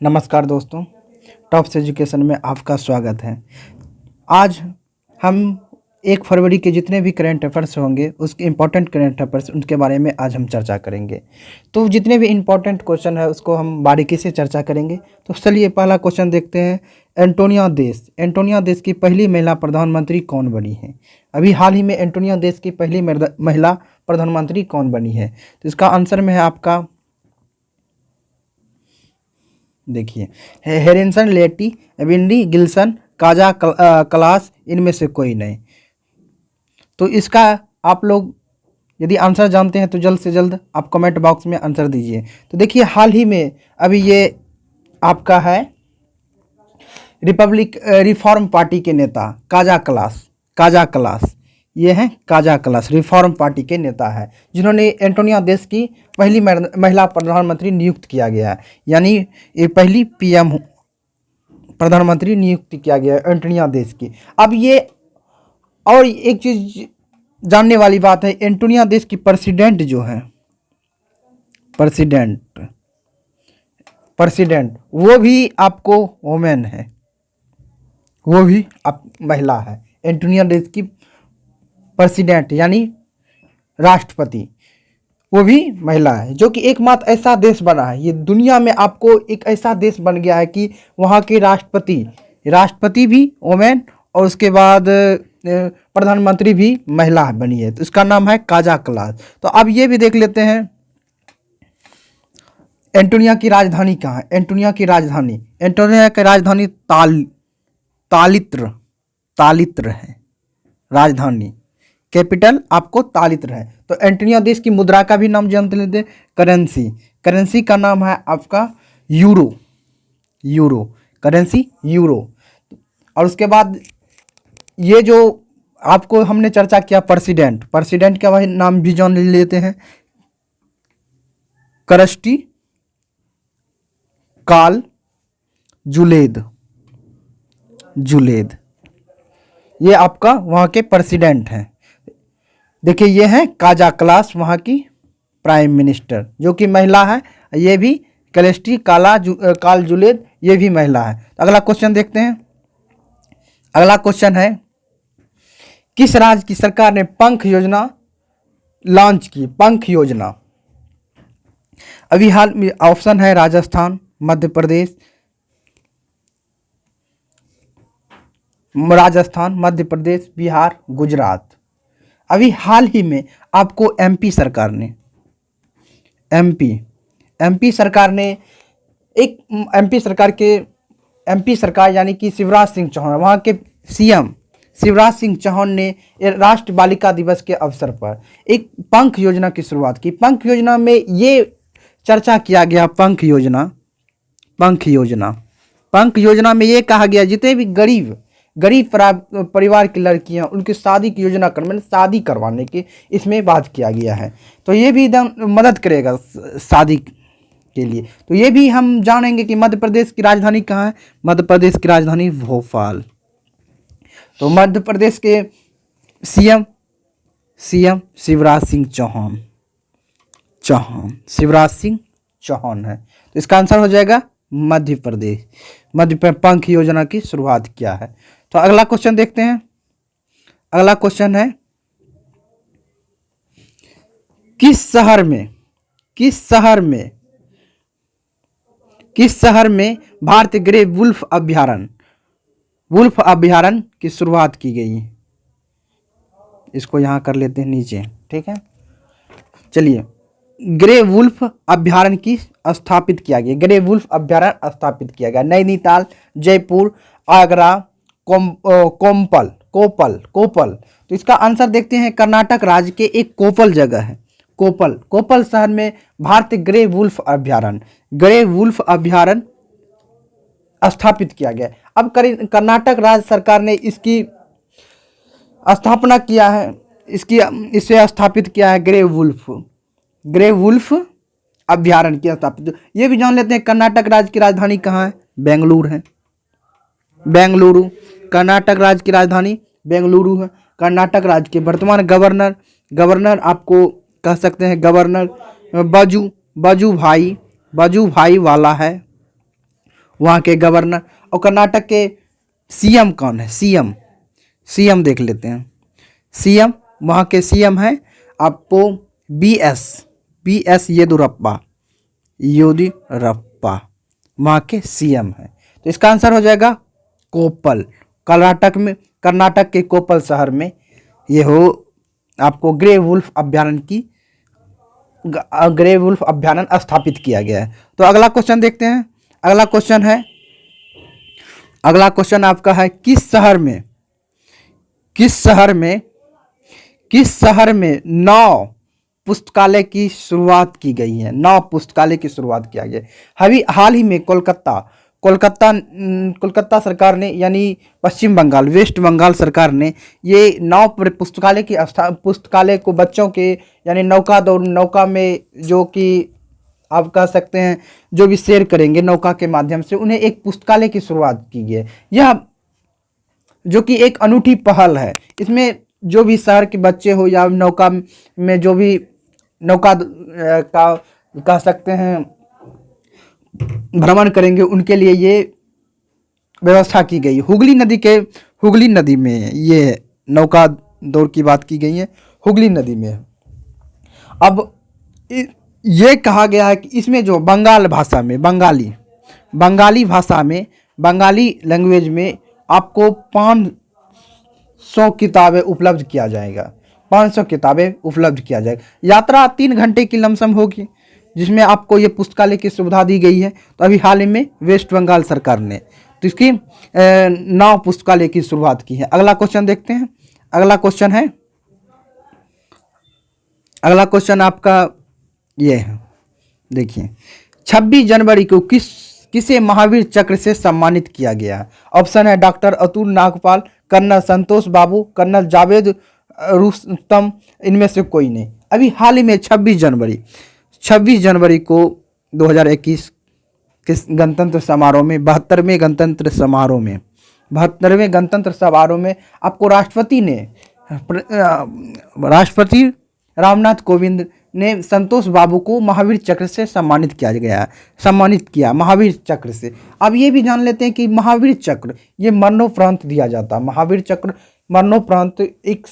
नमस्कार दोस्तों, tops education में आपका स्वागत है। आज हम 1 फरवरी के जितने भी करंट अफेयर्स होंगे, उसके इम्पोर्टेंट करंट अफेयर्स उनके बारे में आज हम चर्चा करेंगे। तो जितने भी इम्पोर्टेंट क्वेश्चन है उसको हम बारीकी से चर्चा करेंगे। तो चलिए पहला क्वेश्चन देखते हैं। एंटोनिया देश की पहली महिला प्रधानमंत्री कौन बनी है? अभी हाल ही में एंटोनिया देश की पहली महिला प्रधानमंत्री कौन बनी है? तो इसका आंसर में है आपका, देखिए, हेरिसन, लेटी, विंडी, गिल्सन, काजा क्लास, इनमें से कोई नहीं। तो इसका आप लोग यदि आंसर जानते हैं तो जल्द से जल्द आप कमेंट बॉक्स में आंसर दीजिए। तो देखिए हाल ही में अभी ये आपका है रिफॉर्म पार्टी के नेता काजा क्लास, ये हैं काजा क्लास, रिफॉर्म पार्टी के नेता है जिन्होंने एंटोनिया देश की पहली महिला प्रधानमंत्री नियुक्त किया गया है, यानी ये पहली पीएम प्रधानमंत्री नियुक्त किया गया है एंटोनिया देश की। अब ये और एक चीज़ जानने वाली बात है, एंटोनिया देश की प्रेसिडेंट जो है, प्रेसिडेंट वो भी आपको वोमेन है, वो भी आप महिला है। एंटोनिया देश की प्रेसिडेंट यानी राष्ट्रपति वो भी महिला है, जो कि एकमात्र ऐसा देश बना है, ये दुनिया में आपको एक ऐसा देश बन गया है कि वहाँ के राष्ट्रपति भी वोमेन और उसके बाद प्रधानमंत्री भी महिला बनी है। तो इसका नाम है काजा क्लास। तो अब ये भी देख लेते हैं एंटोनिया की राजधानी कहाँ है। एंटोनिया की राजधानी तालित्र है राजधानी, कैपिटल आपको तालित्र है। तो एंटोनिया देश की मुद्रा का भी नाम जानते लेते हैं, करेंसी का नाम है आपका यूरो, करेंसी यूरो। और उसके बाद ये जो आपको हमने चर्चा किया प्रेसिडेंट का वही नाम भी जान लेते हैं, करस्टी काल जुलेद, ये आपका वहाँ के प्रेसिडेंट हैं। देखिए ये हैं काजा क्लास, वहाँ की प्राइम मिनिस्टर, जो कि महिला है। ये भी कलेस्टी काल जुलेद, ये भी महिला है। तो अगला क्वेश्चन देखते हैं। अगला क्वेश्चन है, किस राज्य की सरकार ने पंख योजना लॉन्च की? पंख योजना अभी हाल में ऑप्शन है राजस्थान, मध्य प्रदेश, बिहार, गुजरात। अभी हाल ही में आपको एमपी सरकार ने एमपी सरकार यानी कि शिवराज सिंह चौहान, वहाँ के सीएम शिवराज सिंह चौहान ने राष्ट्रीय बालिका दिवस के अवसर पर एक पंख योजना की शुरुआत की। पंख योजना में ये चर्चा किया गया, पंख योजना में ये कहा गया जितने भी गरीब परिवार की लड़कियां, उनकी शादी की योजना शादी करवाने की इसमें बात किया गया है। तो ये भी मदद करेगा शादी के लिए। तो ये भी हम जानेंगे कि मध्य प्रदेश की राजधानी कहाँ है। मध्य प्रदेश की राजधानी भोपाल। तो मध्य प्रदेश के सीएम शिवराज सिंह चौहान है। तो इसका आंसर हो जाएगा मध्य प्रदेश पंख योजना की शुरुआत किया है। तो अगला क्वेश्चन देखते हैं। अगला क्वेश्चन है, किस शहर में भारतीय ग्रे वुल्फ अभ्यारण्य की शुरुआत की गई? इसको यहां कर लेते हैं नीचे, ठीक है। चलिए, ग्रे वुल्फ अभ्यारण्य की स्थापित किया गया नैनीताल, जयपुर, आगरा, कोपल। तो इसका आंसर देखते हैं, कर्नाटक राज्य के एक कोपल जगह है, कोपल शहर में भारतीय ग्रे वुल्फ अभ्यारण्य स्थापित किया गया। अब कर्नाटक राज्य सरकार ने इसकी स्थापना किया है, इसे स्थापित किया है ग्रे वुल्फ अभ्यारण्य की स्थापित। ये भी जान लेते हैं कर्नाटक राज्य की राजधानी कहाँ है। बेंगलुरु, कर्नाटक राज्य की राजधानी बेंगलुरु है। कर्नाटक राज्य के वर्तमान गवर्नर आपको कह सकते हैं गवर्नर बाजू भाई वाला है। वहाँ के गवर्नर। और कर्नाटक के सीएम कौन है? सीएम, सीएम देख लेते हैं। सीएम, वहाँ के सीएम हैं आपको बी एस येदुरप्पा वहाँ के सीएम हैं। तो इसका आंसर हो जाएगा कोप्पल। कर्नाटक के कोप्पल शहर में ये हो आपको ग्रे वुल्फ अभ्यारण्य स्थापित किया गया है। तो अगला क्वेश्चन देखते हैं। अगला क्वेश्चन आपका है किस शहर में 9 पुस्तकालय की शुरुआत की गई है? 9 पुस्तकालय की शुरुआत किया गया है। हाल ही में कोलकाता सरकार ने, यानी पश्चिम बंगाल, वेस्ट बंगाल सरकार ने ये 9 पुस्तकालय को बच्चों के, यानी नौका में जो कि आप कह सकते हैं जो भी सैर करेंगे नौका के माध्यम से, उन्हें एक पुस्तकालय की शुरुआत की गई है। यह जो कि एक अनूठी पहल है। इसमें जो भी शहर के बच्चे हो या नौका में जो भी नौका का कह सकते हैं भ्रमण करेंगे, उनके लिए ये व्यवस्था की गई। हुगली नदी में ये नौका दौड़ की बात की गई है, हुगली नदी में। अब ये कहा गया है कि इसमें जो बंगाली लैंग्वेज में आपको 500 किताबें उपलब्ध किया जाएगा। 500 किताबें उपलब्ध किया जाएगा। यात्रा 3 घंटे की लमसम होगी, जिसमें आपको ये पुस्तकालय की सुविधा दी गई है। तो अभी हाल ही में वेस्ट बंगाल सरकार ने तो इसकी 9 पुस्तकालय की शुरुआत की है। अगला क्वेश्चन देखते हैं। अगला क्वेश्चन आपका ये है, देखिए 26 जनवरी को किसे महावीर चक्र से सम्मानित किया गया? ऑप्शन है डॉक्टर अतुल नागपाल, कर्नल संतोष बाबू, कर्नल जावेद रुस्तम, इनमें से कोई नहीं। अभी हाल ही में 26 जनवरी को 2021 के गणतंत्र समारोह में 72वें गणतंत्र समारोह में आपको राष्ट्रपति रामनाथ कोविंद ने संतोष बाबू को महावीर चक्र से सम्मानित किया महावीर चक्र से। अब ये भी जान लेते हैं कि महावीर चक्र ये मरणोपरांत दिया जाता है। महावीर चक्र मरणोपरांत एक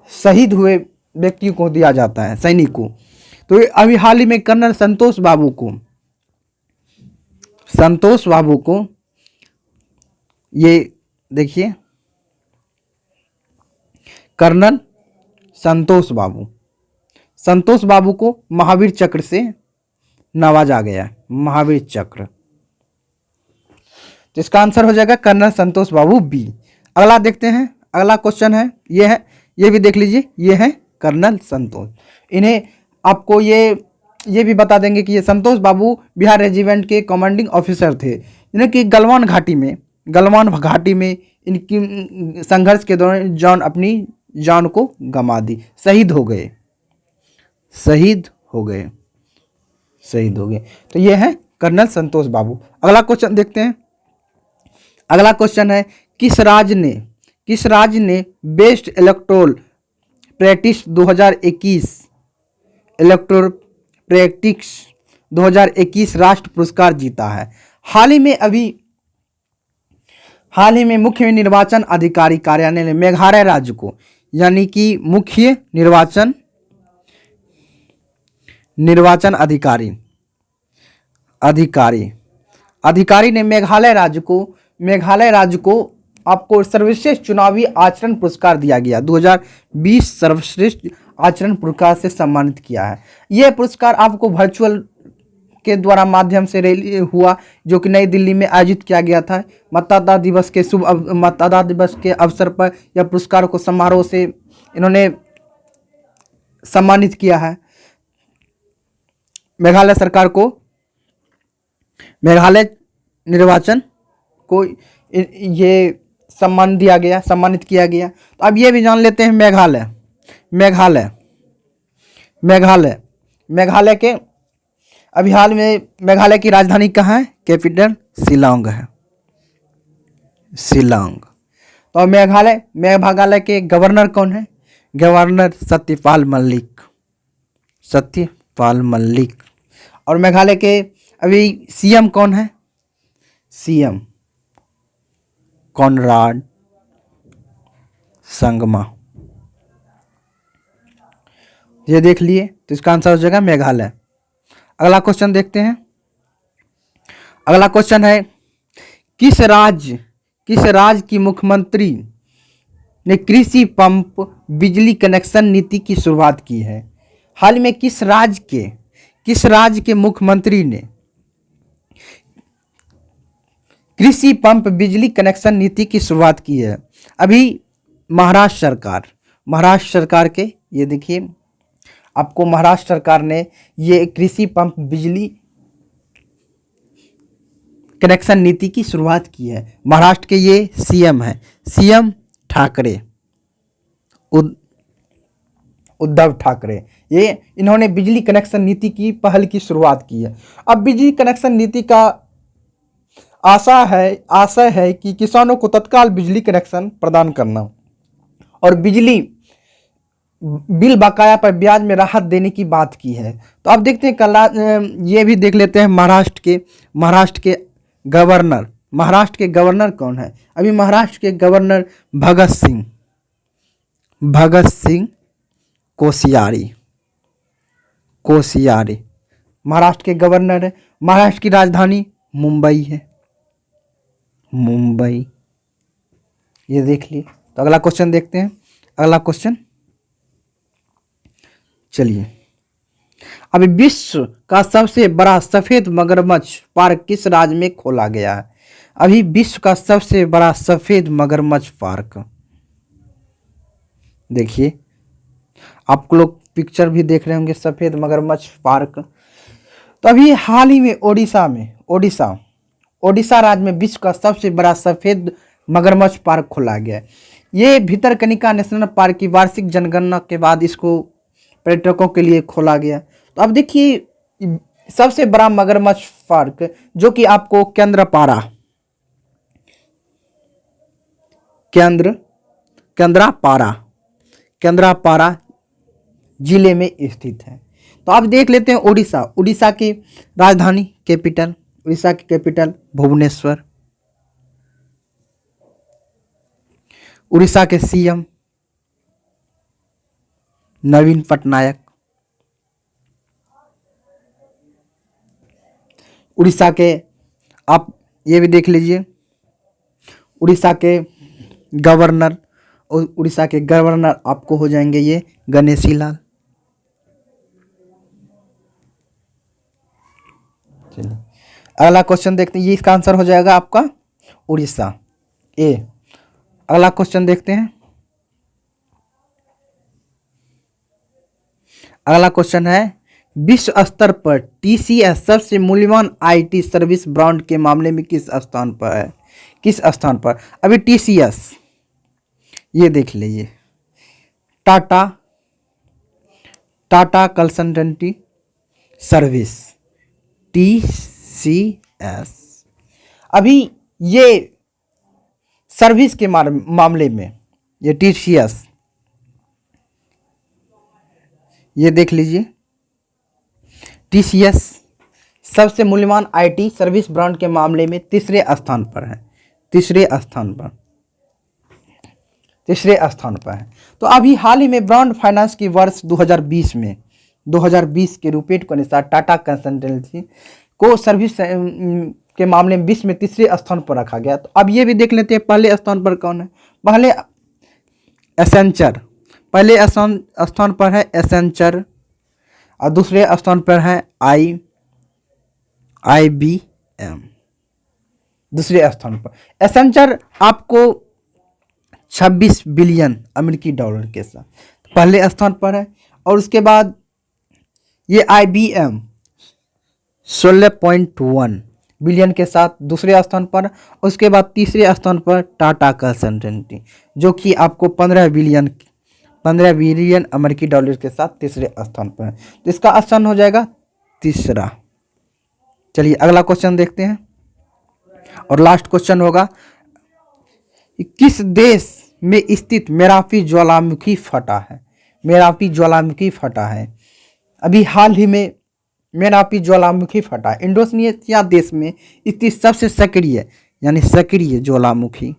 शहीद हुए व्यक्ति को दिया जाता है, सैनिक को। तो अभी हाल ही में कर्नल संतोष बाबू को ये देखिए, कर्नल संतोष बाबू को महावीर चक्र से नवाजा गया, महावीर चक्र। तो इसका आंसर हो जाएगा कर्नल संतोष बाबू बी। अगला देखते हैं। अगला क्वेश्चन है, ये भी देख लीजिए, ये है कर्नल संतोष। इन्हें आपको ये भी बता देंगे कि ये संतोष बाबू बिहार रेजिमेंट के कमांडिंग ऑफिसर थे, जिन्हें कि गलवान घाटी में इनकी संघर्ष के दौरान अपनी जान को गंवा दी, शहीद हो गए। तो ये है कर्नल संतोष बाबू। अगला क्वेश्चन देखते हैं। अगला क्वेश्चन है, किस राज्य ने बेस्ट इलेक्टोरल प्रैक्टिस 2021 राष्ट्र पुरस्कार जीता है? हाल ही में मुख्य निर्वाचन अधिकारी कार्यालय ने मेघालय राज्य को, यानी कि मुख्य निर्वाचन अधिकारी ने मेघालय राज्य को आपको सर्वश्रेष्ठ चुनावी आचरण पुरस्कार दिया गया। 2020 सर्वश्रेष्ठ आचरण पुरस्कार से सम्मानित किया है। यह पुरस्कार आपको वर्चुअल के द्वारा माध्यम से रैली हुआ, जो कि नई दिल्ली में आयोजित किया गया था। मतदाता दिवस के अवसर पर यह पुरस्कार को समारोह से इन्होंने सम्मानित किया है। मेघालय सरकार को, मेघालय निर्वाचन को ये सम्मानित किया गया। तो अब ये भी जान लेते हैं मेघालय के अभी हाल में मेघालय की राजधानी कहाँ है? कैपिटल शिलांग है, शिलांग। तो मेघालय के गवर्नर कौन है? गवर्नर सत्यपाल मलिक। और मेघालय के अभी सीएम कौन है? CM Conrad Sangma. ये देख लिए, तो इसका आंसर हो जाएगा मेघालय। अगला क्वेश्चन देखते हैं। अगला क्वेश्चन है, किस राज्य की मुख्यमंत्री ने कृषि पंप बिजली कनेक्शन नीति की शुरुआत की है? हाल में किस राज्य के मुख्यमंत्री ने कृषि पंप बिजली कनेक्शन नीति की शुरुआत की है? अभी महाराष्ट्र सरकार के, ये देखिए आपको महाराष्ट्र सरकार ने ये कृषि पंप बिजली कनेक्शन नीति की शुरुआत की है। महाराष्ट्र के ये सीएम है, सीएम ठाकरे, उद्धव ठाकरे। ये इन्होंने बिजली कनेक्शन नीति की पहल की शुरुआत की है। अब बिजली कनेक्शन नीति का आशय है कि किसानों को तत्काल बिजली कनेक्शन प्रदान करना और बिजली बिल बकाया पर ब्याज में राहत देने की बात की है। तो अब देखते हैं ये भी देख लेते हैं महाराष्ट्र के गवर्नर कौन है? अभी महाराष्ट्र के गवर्नर भगत सिंह कोश्यारी महाराष्ट्र के गवर्नर है। महाराष्ट्र की राजधानी मुंबई है, मुंबई। ये देख लिए। तो अगला क्वेश्चन देखते हैं। अगला क्वेश्चन, चलिए, अभी विश्व का सबसे बड़ा सफेद मगरमच्छ पार्क किस राज्य में खोला गया है? अभी विश्व का सबसे बड़ा सफेद मगरमच्छ पार्क, देखिए आप लोग पिक्चर भी देख रहे होंगे, सफेद मगरमच्छ पार्क। तो अभी हाल ही में ओडिशा राज्य में विश्व का सबसे बड़ा सफेद मगरमच्छ पार्क खोला गया है। ये भितरकनिका नेशनल पार्क की वार्षिक जनगणना के बाद इसको पर्यटकों के लिए खोला गया। तो अब देखिए सबसे बड़ा मगरमच्छ पार्क जो कि आपको केंद्रापाड़ा जिले में स्थित है। तो आप देख लेते हैं उड़ीसा की राजधानी कैपिटल भुवनेश्वर। उड़ीसा के सीएम नवीन पटनायक। उड़ीसा के, आप ये भी देख लीजिए, उड़ीसा के गवर्नर आपको हो जाएंगे ये गणेशी लाल। चलिए अगला क्वेश्चन देखते हैं। ये इसका आंसर हो जाएगा आपका उड़ीसा, ए। अगला क्वेश्चन देखते हैं। अगला क्वेश्चन है, विश्व स्तर पर टीसीएस सबसे मूल्यवान आईटी सर्विस ब्रांड के मामले में किस स्थान पर? अभी टीसीएस, ये देख लीजिए, टाटा कंसल्टेंसी सर्विस, टीसीएस। अभी ये सर्विस के मामले में ये टीसीएस, ये देख लीजिए, टीसीएस सबसे मूल्यवान आईटी सर्विस ब्रांड के मामले में तीसरे स्थान पर है। तो अभी हाल ही में ब्रांड फाइनेंस की वर्ष 2020 के रिपोर्ट के अनुसार टाटा कंसल्टेंसी को सर्विस के मामले में विश्व में तीसरे स्थान पर रखा गया। तो अब ये भी देख लेते हैं पहले स्थान पर कौन है। पहले स्थान पर है एसेंचर और दूसरे स्थान पर है IBM। दूसरे स्थान पर एसेंचर आपको 26 बिलियन अमेरिकी डॉलर के साथ पहले स्थान पर है, और उसके बाद ये IBM 16.1 बिलियन के साथ दूसरे स्थान पर। उसके बाद तीसरे स्थान पर टाटा कंसल्टेंसी जो कि आपको 15 बिलियन अमेरिकी डॉलर के साथ तीसरे स्थान पर है। तो इसका स्थान हो जाएगा तीसरा। चलिए अगला क्वेश्चन देखते हैं और लास्ट क्वेश्चन होगा, किस देश में स्थित मेरापी ज्वालामुखी फटा है? अभी हाल ही में मेरापी ज्वालामुखी फटा। इंडोनेशिया देश में स्थित सबसे सक्रिय यानी सक्रिय ज्वालामुखी,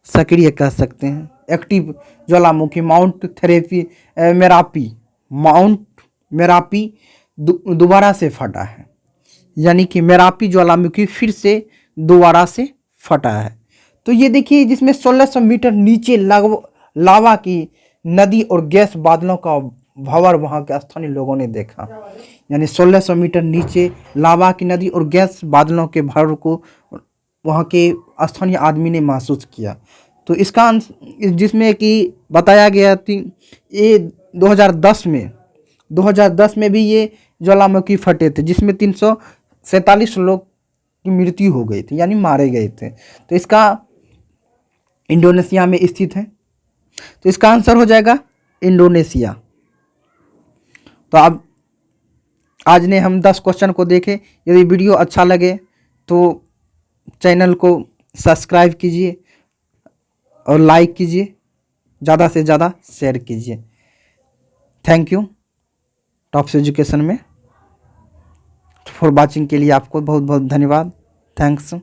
सक्रिय कह सकते हैं, एक्टिव ज्वालामुखी माउंट मेरापी दोबारा से फटा है। यानी कि मेरापी ज्वालामुखी फिर से दोबारा से फटा है। तो ये देखिए, जिसमें 1600 मीटर नीचे लावा की नदी और गैस बादलों का भंवर वहाँ के स्थानीय लोगों ने देखा। यानी 1600 मीटर नीचे लावा की नदी और गैस बादलों के भंवर को वहाँ के स्थानीय आदमी ने महसूस किया। तो इसका जिसमें कि बताया गया थी ये 2010 में भी ये ज्वालामुखी फटे थे, जिसमें 347 लोग की मृत्यु हो गई थी, यानी मारे गए थे। तो इसका इंडोनेशिया में स्थित है, तो इसका आंसर हो जाएगा इंडोनेशिया। तो अब आज ने हम 10 क्वेश्चन को देखे। यदि वीडियो अच्छा लगे तो चैनल को सब्सक्राइब कीजिए और लाइक कीजिए, ज़्यादा से ज़्यादा शेयर कीजिए। Thank you. टॉप्स एजुकेशन में फॉर वाचिंग के लिए आपको बहुत बहुत धन्यवाद। थैंक्स।